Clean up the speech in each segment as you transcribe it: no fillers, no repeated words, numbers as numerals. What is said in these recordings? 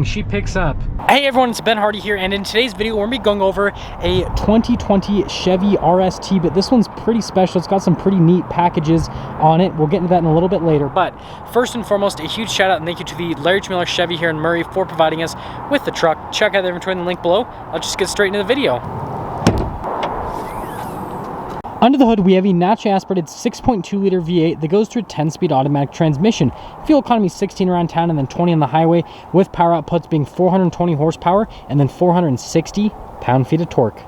boom, she picks up. Hey everyone, it's Ben Hardy here, and in today's video we're gonna be going over a 2020 Chevy RST, but this one's pretty special. It's got some pretty neat packages on it. We'll get into that in a little bit later, but first and foremost, a huge shout out and thank you to the Larry Miller Chevy here in Murray for providing us with the truck. Check out the inventory in the link below. I'll just get straight into the video. Under the hood, we have a naturally aspirated 6.2 liter V8 that goes through a 10-speed automatic transmission. Fuel economy 16 around town and then 20 on the highway, with power outputs being 420 horsepower and then 460 pound-feet of torque.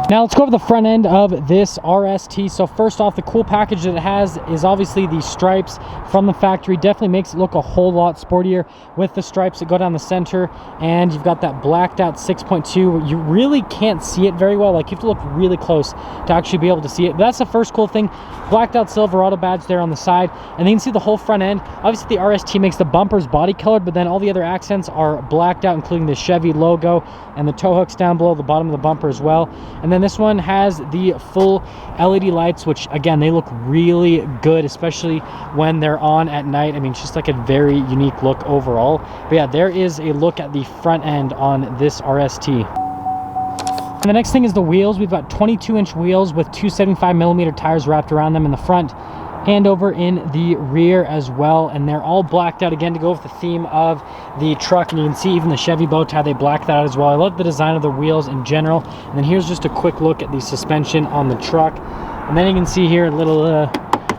Now let's go over the front end of this RST. So first off, the cool package that it has is obviously the stripes from the factory. Definitely makes it look a whole lot sportier with the stripes that go down the center, and you've got that blacked out 6.2. You really can't see it very well. Like, you have to look really close to actually be able to see it. But that's the first cool thing. Blacked out Silverado badge there on the side, and then you can see the whole front end. Obviously the RST makes the bumpers body colored, but then all the other accents are blacked out, including the Chevy logo and the tow hooks down below the bottom of the bumper as well. And then this one has the full LED lights, which again, they look really good, especially when they're on at night. I mean, it's just like a very unique look overall. But yeah, there is a look at the front end on this RST. And the next thing is the wheels. We've got 22-inch wheels with 275mm tires wrapped around them in the front and over in the rear as well, and they're all blacked out again to go with the theme of the truck. And you can see even the Chevy bow tie, they blacked that out as well. I love the design of the wheels in general. And then here's just a quick look at the suspension on the truck, and then you can see here a little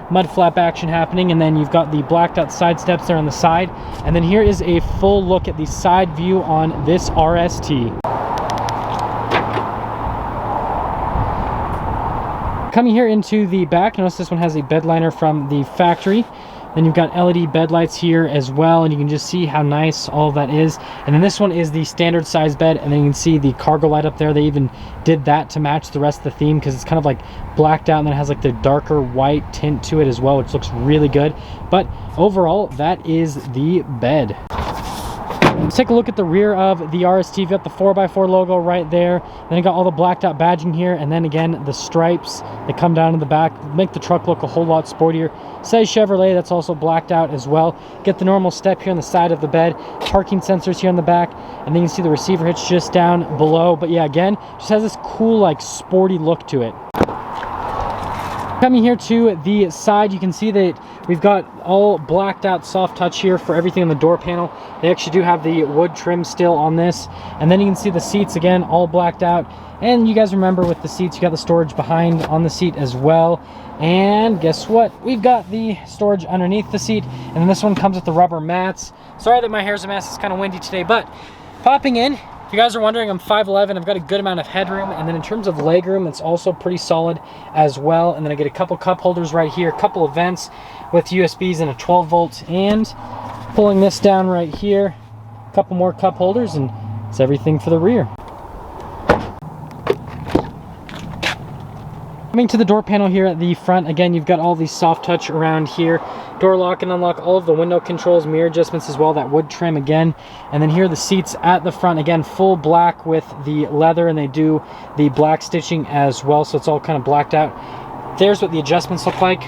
mud flap action happening, and then you've got the blacked out side steps there on the side. And then here is a full look at the side view on this RST. Coming here into the back, notice this one has a bed liner from the factory. Then you've got LED bed lights here as well, and you can just see how nice all of that is. And then this one is the standard size bed, and then you can see the cargo light up there. They even did that to match the rest of the theme, because it's kind of like blacked out, and then it has like the darker white tint to it as well, which looks really good. But overall, that is the bed. Let's take a look at the rear of the RST. You've got the 4x4 logo right there. Then you got all the blacked out badging here, and then again the stripes that come down to the back make the truck look a whole lot sportier. Says Chevrolet, that's also blacked out as well. Get the normal step here on the side of the bed, parking sensors here on the back, and then you can see the receiver hitch just down below. But yeah, again, just has this cool, like, sporty look to it. Coming here to the side, you can see that we've got all blacked out soft touch here for everything on the door panel. They actually do have the wood trim still on this. And then you can see the seats again, all blacked out. And you guys remember with the seats, you got the storage behind on the seat as well. And guess what? We've got the storage underneath the seat. And then this one comes with the rubber mats. Sorry that my hair's a mess, it's kind of windy today, but popping in. If you guys are wondering, I'm 5'11", I've got a good amount of headroom, and then in terms of legroom, it's also pretty solid as well. And then I get a couple cup holders right here, a couple of vents with USBs and a 12 volt, and pulling this down right here, a couple more cup holders, and it's everything for the rear. Coming to the door panel here at the front, again, you've got all these soft touch around here. Door lock and unlock, all of the window controls, mirror adjustments as well, that wood trim again. And then here are the seats at the front, again, full black with the leather, and they do the black stitching as well, so it's all kind of blacked out. There's what the adjustments look like.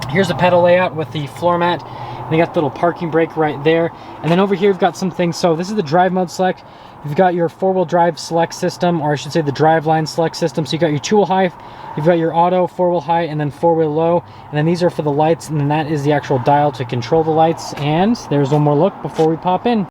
Here's the pedal layout with the floor mat. And you got the little parking brake right there. And then over here, we've got some things. So this is the drive mode select. You've got your four-wheel drive select system, or I should say the drive line select system. So you got your two-wheel high, you've got your auto, four-wheel high, and then four-wheel low. And then these are for the lights, and then that is the actual dial to control the lights. And there's one more look before we pop in.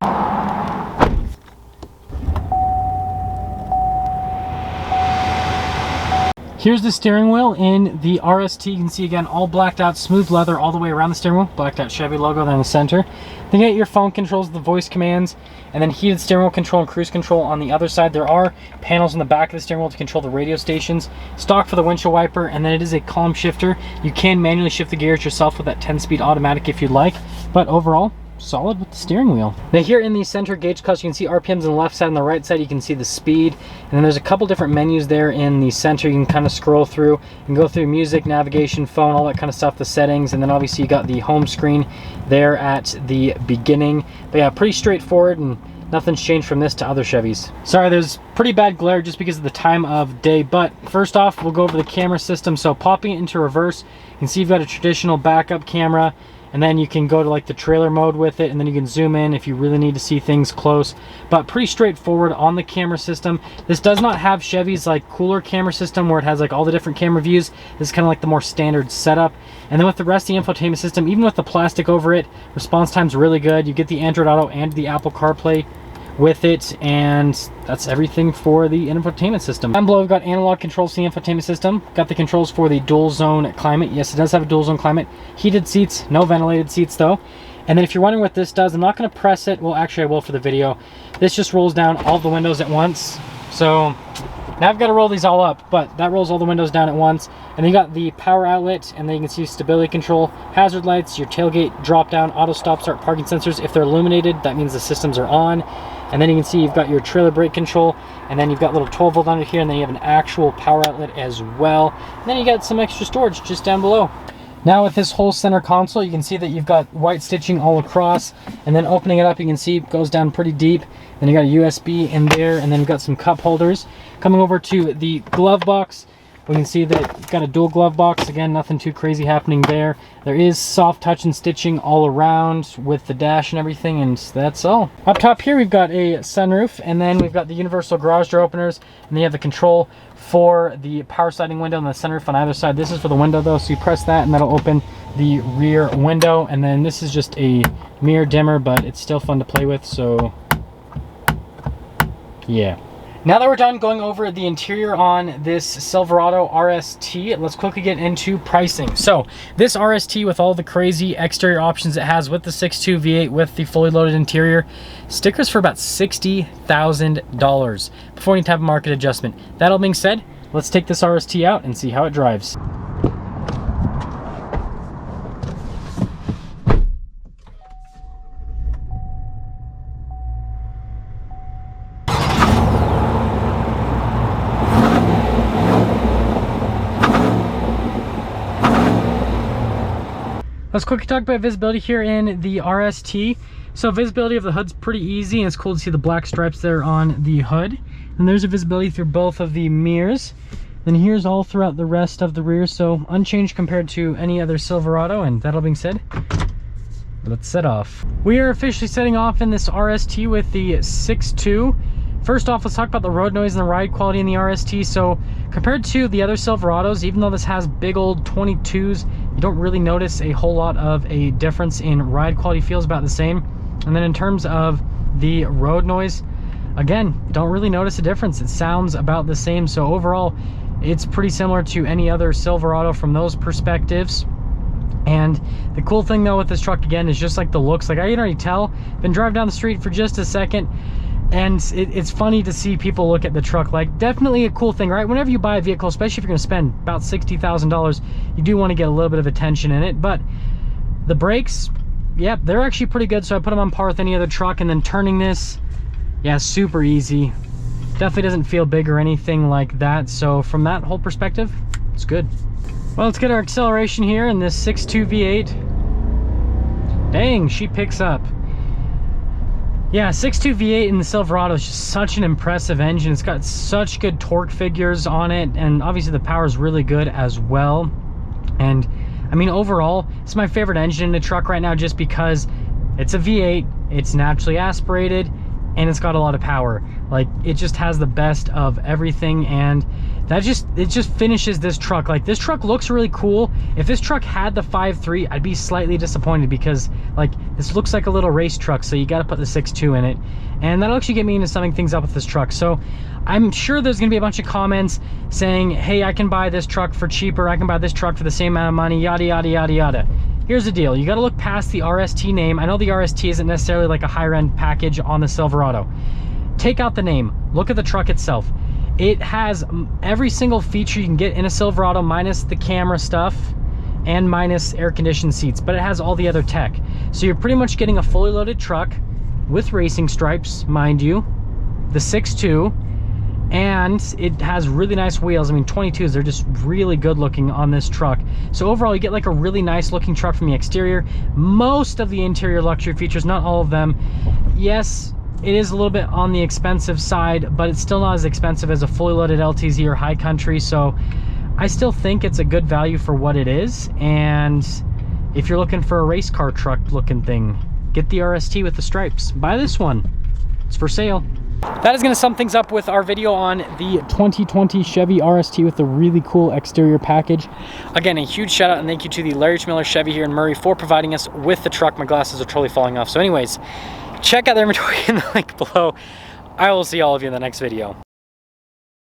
Here's the steering wheel in the RST. You can see again, all blacked out, smooth leather all the way around the steering wheel. Blacked out Chevy logo there in the center. Then you get your phone controls, the voice commands, and then heated steering wheel control and cruise control on the other side. There are panels on the back of the steering wheel to control the radio stations. Stock for the windshield wiper, and then it is a column shifter. You can manually shift the gears yourself with that 10-speed automatic if you'd like, but overall, solid with the steering wheel. Now here in the center gauge cluster, you can see RPMs on the left side, and the right side you can see the speed, and then there's a couple different menus there in the center. You can kind of scroll through and go through music, navigation, phone, all that kind of stuff, the settings, and then obviously you got the home screen there at the beginning. But yeah, pretty straightforward, and nothing's changed from this to other Chevys. Sorry, there's pretty bad glare just because of the time of day, but first off, we'll go over the camera system. So popping it into reverse, you can see you've got a traditional backup camera, and then you can go to like the trailer mode with it, and then you can zoom in if you really need to see things close. But pretty straightforward on the camera system. This does not have Chevy's like cooler camera system where it has like all the different camera views. This is kind of like the more standard setup. And then with the rest of the infotainment system, even with the plastic over it, response time's really good. You get the Android Auto and the Apple CarPlay with it, and that's everything for the infotainment system. Down below, we've got analog controls for the infotainment system. Got the controls for the dual zone climate. Yes, it does have a dual zone climate. Heated seats, no ventilated seats though. And then if you're wondering what this does, I'm not going to press it. Well, actually I will for the video. This just rolls down all the windows at once. So now I've got to roll these all up, but that rolls all the windows down at once. And then you got the power outlet, and then you can see stability control, hazard lights, your tailgate drop down, auto stop start parking sensors. If they're illuminated, that means the systems are on. And then you can see you've got your trailer brake control, and then you've got little 12 volt under here, and then you have an actual power outlet as well. And then you got some extra storage just down below. Now with this whole center console, you can see that you've got white stitching all across, and then opening it up, you can see it goes down pretty deep. Then you got a USB in there, and then you've got some cup holders. Coming over to the glove box, we can see that you've got a dual glove box. Again, nothing too crazy happening there. There is soft touch and stitching all around with the dash and everything, and that's all. Up top here, we've got a sunroof, and then we've got the universal garage door openers, and then you have the control for the power sliding window and the sunroof on either side. This is for the window though, so you press that and that'll open the rear window. And then this is just a mirror dimmer, but it's still fun to play with, so yeah. Now that we're done going over the interior on this Silverado RST, let's quickly get into pricing. So this RST, with all the crazy exterior options it has with the 6.2 V8 with the fully loaded interior, stickers for about $60,000 before you need to have a market adjustment. That all being said, let's take this RST out and see how it drives. Let's quickly talk about visibility here in the RST. So visibility of the hood's pretty easy, and it's cool to see the black stripes there on the hood. And there's a visibility through both of the mirrors. Then here's all throughout the rest of the rear, so unchanged compared to any other Silverado. And that all being said, let's set off. We are officially setting off in this RST with the 6.2. First off, let's talk about the road noise and the ride quality in the RST. So compared to the other Silverados, even though this has big old 22s, you don't really notice a whole lot of a difference in ride quality. Feels about the same. And then in terms of the road noise, again, you don't really notice a difference. It sounds about the same. So overall, it's pretty similar to any other Silverado from those perspectives. And the cool thing though with this truck, again, is just like the looks. Like I can already tell, been driving down the street for just a second, and it's funny to see people look at the truck. Like, definitely a cool thing, right? Whenever you buy a vehicle, especially if you're going to spend about $60,000, you do want to get a little bit of attention in it. But the brakes, yeah, they're actually pretty good. So I put them on par with any other truck. And then turning this, yeah, super easy. Definitely doesn't feel big or anything like that. So from that whole perspective, it's good. Well, let's get our acceleration here in this 6.2 V8. Dang, she picks up. Yeah, 6.2 V8 in the Silverado is just such an impressive engine. It's got such good torque figures on it, and obviously the power is really good as well. And I mean, overall, it's my favorite engine in the truck right now, just because it's a V8, it's naturally aspirated, and it's got a lot of power. Like, it just has the best of everything, and it just finishes this truck. Like, this truck looks really cool. If this truck had the 5.3, I'd be slightly disappointed, because like, this looks like a little race truck, so you got to put the 6.2 in it, and that'll actually get me into summing things up with this truck. So I'm sure there's gonna be a bunch of comments saying, hey, I can buy this truck for cheaper, I can buy this truck for the same amount of money, yada yada yada yada. Here's the deal, you got to look past the RST name. I know the RST isn't necessarily like a higher end package on the Silverado. Take out the name, look at the truck itself. It has every single feature you can get in a Silverado, minus the camera stuff and minus air conditioned seats, but it has all the other tech. So you're pretty much getting a fully loaded truck with racing stripes, mind you, the 6.2, and it has really nice wheels. I mean, 22s, they're just really good looking on this truck. So overall, you get like a really nice looking truck from the exterior. Most of the interior luxury features, not all of them. Yes, it is a little bit on the expensive side, but it's still not as expensive as a fully loaded LTZ or High Country. So I still think it's a good value for what it is. And if you're looking for a race car truck looking thing, get the RST with the stripes. Buy this one. It's for sale. That is going to sum things up with our video on the 2020 Chevy RST with the really cool exterior package. Again, a huge shout out and thank you to the Larry Miller Chevy here in Murray for providing us with the truck. My glasses are totally falling off. So anyways, check out their inventory in the link below. I will see all of you in the next video.